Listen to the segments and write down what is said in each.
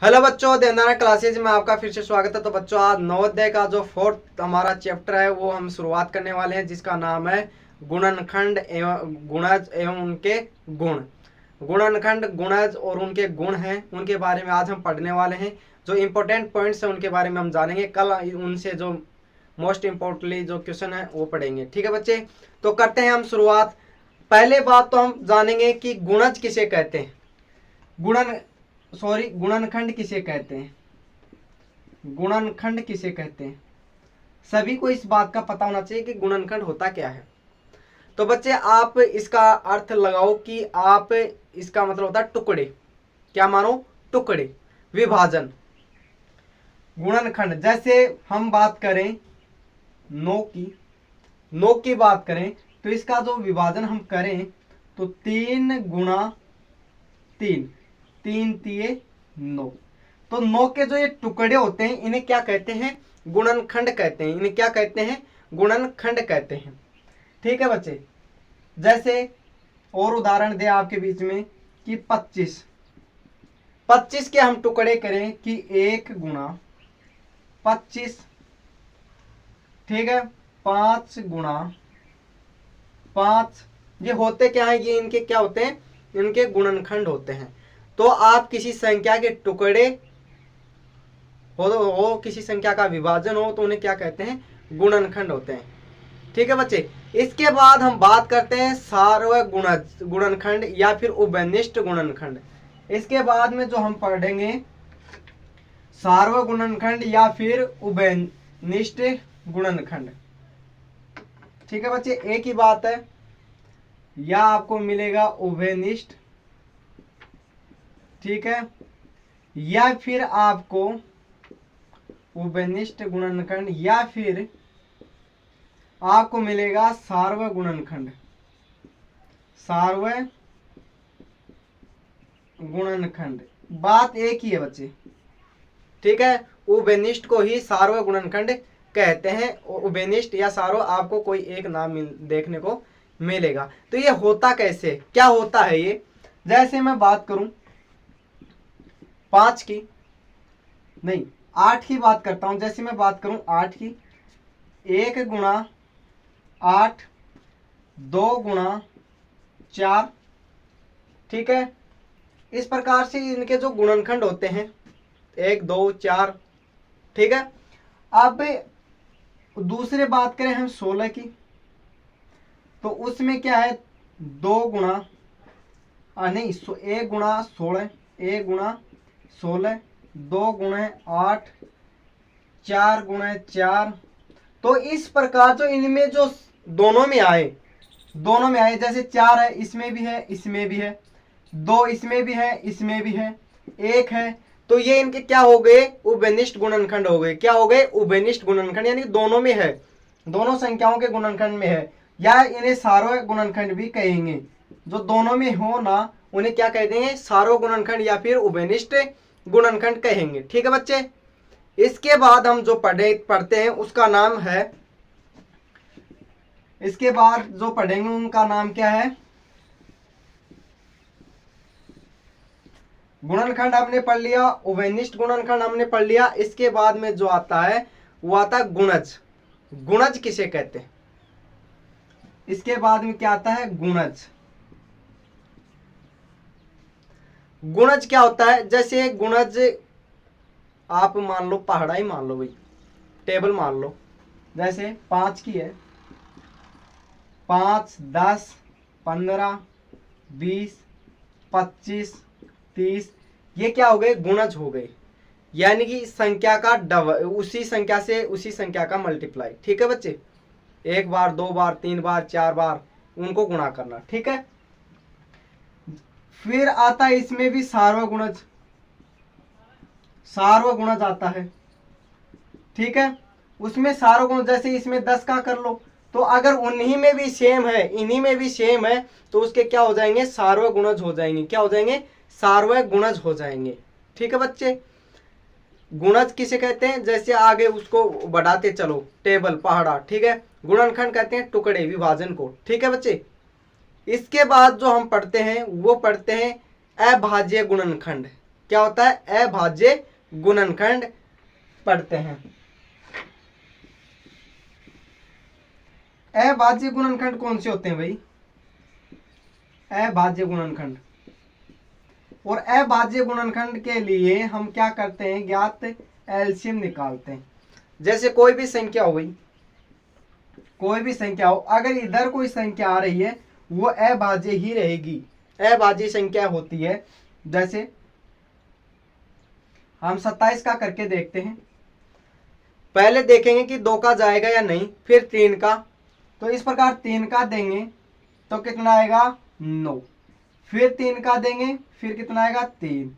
Hello बच्चों, देवनारा classes में आपका फिर से स्वागत है। तो बच्चों, आज नवोदय का जो फोर्थ हमारा चैप्टर है वो हम शुरुआत करने वाले हैं, जिसका नाम है गुणनखंड एवं गुणज एवं उनके गुण। गुणनखंड, गुणज और उनके गुण हैं, उनके बारे में आज हम पढ़ने वाले हैं। जो इम्पोर्टेंट पॉइंट्स हैं उनके बारे में हम जानेंगे। कल उनसे जो मोस्ट इम्पोर्टेंटली जो क्वेश्चन है वो पढ़ेंगे। ठीक है बच्चे, तो करते हैं हम शुरुआत। पहले बात तो हम जानेंगे कि गुणज किसे कहते हैं, गुणनखंड किसे कहते हैं, गुणनखंड किसे कहते हैं। सभी को इस बात का पता होना चाहिए कि गुणनखंड होता क्या है। तो बच्चे, आप इसका अर्थ लगाओ कि आप इसका मतलब होता है टुकड़े। क्या मानो? टुकड़े, विभाजन। गुणनखंड, जैसे हम बात करें नौ की बात करें तो इसका जो विभाजन हम करें तो 3 तिये 9। तो 9 के जो ये टुकड़े होते हैं इन्हें क्या कहते हैं? गुणनखंड कहते हैं। इन्हें क्या कहते हैं? गुणनखंड कहते हैं। ठीक है बच्चे, जैसे और उदाहरण दे आपके बीच में कि 25 के हम टुकड़े करें कि 1 गुणा 25, ठीक है, 5 गुणा 5। ये होते क्या है? ये इनके क्या होते हैं? इनके गुणनखंड होते हैं। तो आप किसी संख्या के टुकड़े हो किसी संख्या का विभाजन हो तो उन्हें क्या कहते हैं? गुणनखंड होते हैं। ठीक है बच्चे, इसके बाद हम बात करते हैं सार्वगुणज गुणनखंड या फिर उभयनिष्ठ गुणनखंड। इसके बाद में जो हम पढ़ेंगे सार्वगुणनखंड या फिर उभयनिष्ठ गुणनखंड। ठीक है बच्चे, एक ही बात है, या आपको मिलेगा उभयनिष्ठ, ठीक है, या फिर आपको उभयनिष्ठ गुणनखंड, या फिर आपको मिलेगा सार्वगुणनखंड, सार्वगुणनखंड। बात एक ही है बच्चे, ठीक है। उभयनिष्ठ को ही सार्वगुणनखंड कहते हैं। उभयनिष्ठ या सार्व आपको कोई एक नाम देखने को मिलेगा। तो ये होता कैसे, क्या होता है ये? जैसे मैं बात करूं 5 की, नहीं 8 की बात करता हूं। जैसे मैं बात करूं 8 की, 1 गुणा 8, 2 गुणा 4, ठीक है। इस प्रकार से इनके जो गुणनखंड होते हैं 1, 2, 4, ठीक है। अब दूसरी बात करें हम 16 की, तो उसमें क्या है? 2 गुणा नहीं 1 गुणा 16, 1 गुणा 16, 2 गुणे 8, 4 गुणे 4। तो इस प्रकार जो इनमें जो दोनों में आए, जैसे 4 है, इसमें भी है, इसमें भी है, 2 इसमें भी है, इसमें भी है, 1 है, तो ये इनके क्या हो गए? उभयनिष्ठ गुणनखंड हो गए। क्या हो गए? उभयनिष्ठ गुणनखंड, यानी दोनों में है, दोनों संख्याओं के गुणनखंड में है, या इन्हें सार्वग गुणनखंड भी कहेंगे। जो दोनों में हो ना उन्हें क्या कहते हैं? सार्वग गुणनखंड या फिर उभयनिष्ठ गुणनखंड कहेंगे। ठीक है बच्चे, इसके बाद हम जो पढ़ते हैं उसका नाम है, इसके बाद जो पढ़ेंगे उनका नाम क्या है? गुणनखंड हमने पढ़ लिया, उभयनिष्ठ गुणनखंड हमने पढ़ लिया। इसके बाद में जो आता है वो आता है गुणज। गुणज किसे कहते हैं? इसके बाद में क्या आता है? गुणज। गुणज क्या होता है? जैसे गुणज आप मान लो पहाड़ा ही मान लो भाई, टेबल मान लो, जैसे 5 की है, 5, 10, 15, 20, 25, 30, ये क्या हो गए? गुणज हो गए, यानी कि संख्या का डबल, उसी संख्या से उसी संख्या का मल्टीप्लाई। ठीक है बच्चे, 1 बार, 2 बार, 3 बार, 4 बार उनको गुणा करना। ठीक है, फिर आता है इसमें भी सार्वगुणज, सार्वगुणज आता है, ठीक है। उसमें सार्वगुणज, जैसे इसमें 10 का कर लो, तो अगर उन्हीं में भी सेम है, इन्हीं में भी सेम है, तो उसके क्या हो जाएंगे? सार्वगुणज हो जाएंगे। क्या हो जाएंगे? सार्वगुणज हो जाएंगे। ठीक है बच्चे, गुणज किसे कहते हैं? जैसे आगे उसको बढ़ाते चलो, टेबल, पहाड़ा, ठीक है। गुणनखंड कहते हैं टुकड़े, विभाजन को। ठीक है बच्चे, इसके बाद जो हम पढ़ते हैं वो पढ़ते हैं अभाज्य गुणनखंड। क्या होता है, अभाज्य गुणनखंड पढ़ते हैं। अभाज्य गुणनखंड कौन से होते हैं भाई, अभाज्य गुणनखंड। और अभाज्य गुणनखंड के लिए हम क्या करते हैं, ज्ञात एलसीएम निकालते हैं। जैसे कोई भी संख्या हो भाई, कोई भी संख्या हो, अगर इधर कोई संख्या आ रही है वो अभाज्य ही रहेगी, अभाज्य संख्या होती है। जैसे हम 27 का करके देखते हैं, पहले देखेंगे कि 2 का जाएगा या नहीं, फिर 3 का, तो इस प्रकार 3 का देंगे तो कितना आएगा 9, फिर 3 का देंगे फिर कितना आएगा 3।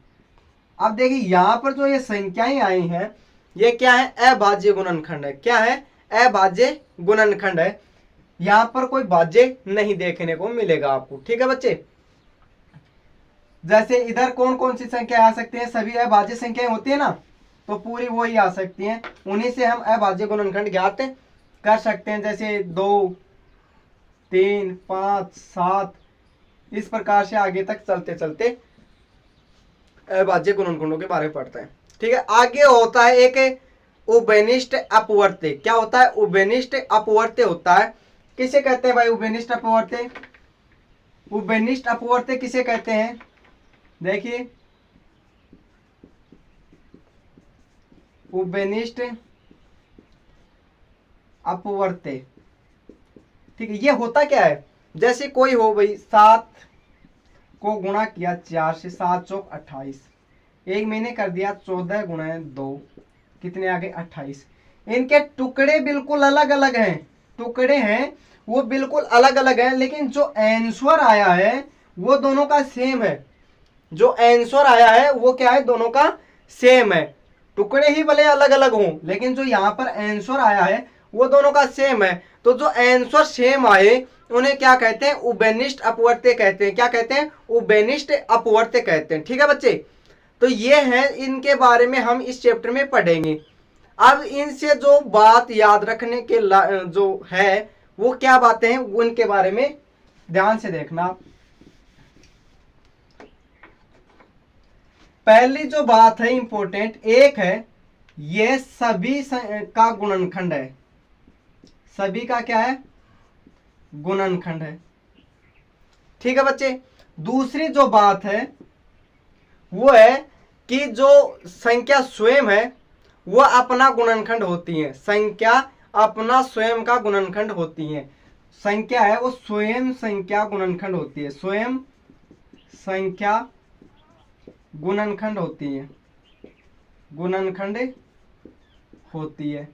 अब देखिए यहां पर जो ये संख्याएं आई हैं ये क्या है, अभाज्य गुणनखंड है। क्या है, अभाज्य गुणनखंड है। यहां पर कोई भाज्य नहीं देखने को मिलेगा आपको, ठीक है बच्चे। जैसे इधर कौन कौन सी संख्या आ सकती है, सभी अभाज्य संख्याएं होती है ना, तो पूरी वही आ सकती हैं, उन्हीं से हम अभाज्य गुणनखंड ज्ञात कर सकते हैं। जैसे 2, 3, 5, 7, इस प्रकार से आगे तक चलते चलते अभाज्य गुणनखंडों के बारे में पढ़ते हैं, ठीक है। आगे होता है एक उभयनिष्ठ अपवर्त्य। क्या होता है, उभयनिष्ठ अपवर्त्य होता है। किसे कहते हैं भाई उभयनिष्ठ अपवर्त्य, उभयनिष्ठ अपवर्त्य किसे कहते हैं, देखिए उभयनिष्ठ अपवर्त्य, ठीक है। ये होता क्या है, जैसे कोई हो भाई 7 को गुणा किया 4 से, 7 चौक 28, एक महीने कर दिया 14 गुणा 2, कितने आ गए 28। इनके टुकड़े बिल्कुल अलग अलग हैं, टुकड़े हैं वो बिल्कुल अलग अलग हैं, लेकिन जो आंसर आया है वो दोनों का सेम है। जो आंसर आया है वो क्या है, दोनों का सेम है। टुकड़े ही भले अलग अलग हों, लेकिन जो यहाँ पर आंसर आया है वो दोनों का सेम है। तो जो आंसर सेम आए उन्हें क्या कहते हैं, उभयनिष्ठ अपवर्त्य कहते हैं। क्या कहते हैं, उभयनिष्ठ अपवर्त्य कहते हैं, ठीक है बच्चे। तो ये है, इनके बारे में हम इस चैप्टर में पढ़ेंगे। अब इनसे जो बात याद रखने के जो है वो क्या बातें हैं, उनके बारे में ध्यान से देखना। पहली जो बात है इंपॉर्टेंट, एक है ये सभी का गुणनखंड है, सभी का क्या है, गुणनखंड है, ठीक है बच्चे। दूसरी जो बात है वो है कि जो संख्या स्वयं है वो अपना गुणनखंड होती है, संख्या अपना स्वयं का गुणनखंड होती है। संख्या है वो स्वयं संख्या गुणनखंड होती है, स्वयं संख्या गुणनखंड होती है, गुणनखंड होती है।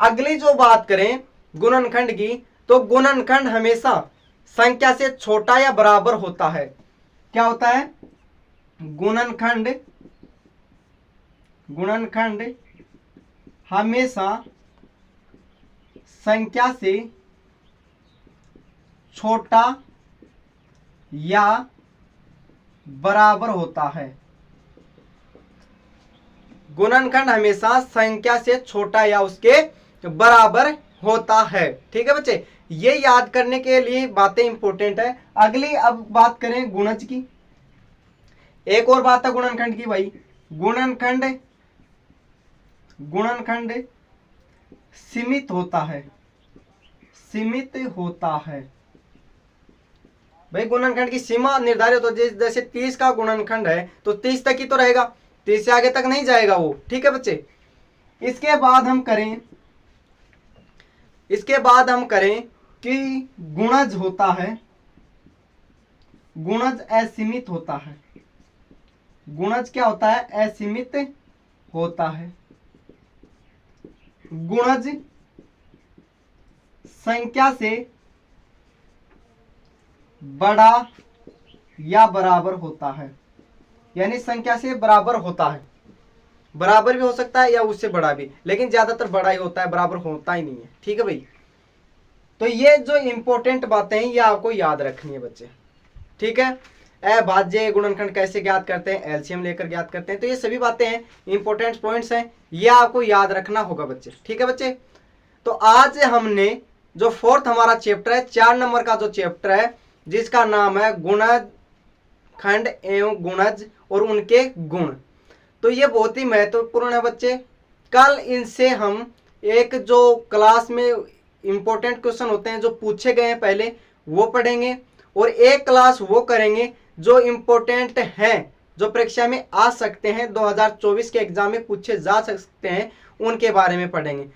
अगली जो बात करें गुणनखंड की, तो गुणनखंड हमेशा संख्या से छोटा या बराबर होता है। क्या होता है, गुणनखंड, गुणनखंड हमेशा संख्या से छोटा या बराबर होता है। गुणनखंड हमेशा संख्या से छोटा या उसके बराबर होता है, ठीक है बच्चे। ये याद करने के लिए बातें इंपॉर्टेंट है। अगली अब बात करें गुणज की। एक और बात है गुणनखंड की भाई, गुणनखंड, गुणनखंड सीमित होता है, सीमित होता है भाई। गुणनखंड की सीमा निर्धारित होती है। जैसे 30 का गुणनखंड है तो 30 तक ही तो रहेगा, 30 से आगे तक नहीं जाएगा वो, ठीक है बच्चे। इसके बाद हम करें, इसके बाद हम करें कि गुणज होता है, गुणज असीमित होता है। गुणज क्या होता है, असीमित होता है। गुणज संख्या से बड़ा या बराबर होता है, यानी संख्या से बराबर होता है। बराबर भी हो सकता है या उससे बड़ा भी, लेकिन ज्यादातर बड़ा ही होता है, बराबर होता ही नहीं है, ठीक है भाई। तो ये जो इंपॉर्टेंट बातें हैं ये आपको याद रखनी है बच्चे, ठीक है। अभाज्य गुणनखंड कैसे ज्ञात करते हैं, एलसीएम लेकर ज्ञात करते हैं। तो ये सभी बातें हैं, इंपॉर्टेंट पॉइंट्स हैं, ये आपको याद रखना होगा बच्चे, ठीक है बच्चे। तो आज हमने जो फोर्थ हमारा चैप्टर है, 4 नंबर का जो चैप्टर है जिसका नाम है गुणनखंड एवं गुणज और उनके गुण। तो ये बहुत ही महत्वपूर्ण है बच्चे। कल इनसे हम एक जो क्लास में इंपॉर्टेंट क्वेश्चन होते हैं जो पूछे गए हैं पहले वो पढ़ेंगे, और एक क्लास वो करेंगे जो इंपॉर्टेंट हैं, जो परीक्षा में आ सकते हैं, 2024 के एग्जाम में पूछे जा सकते हैं, उनके बारे में पढ़ेंगे।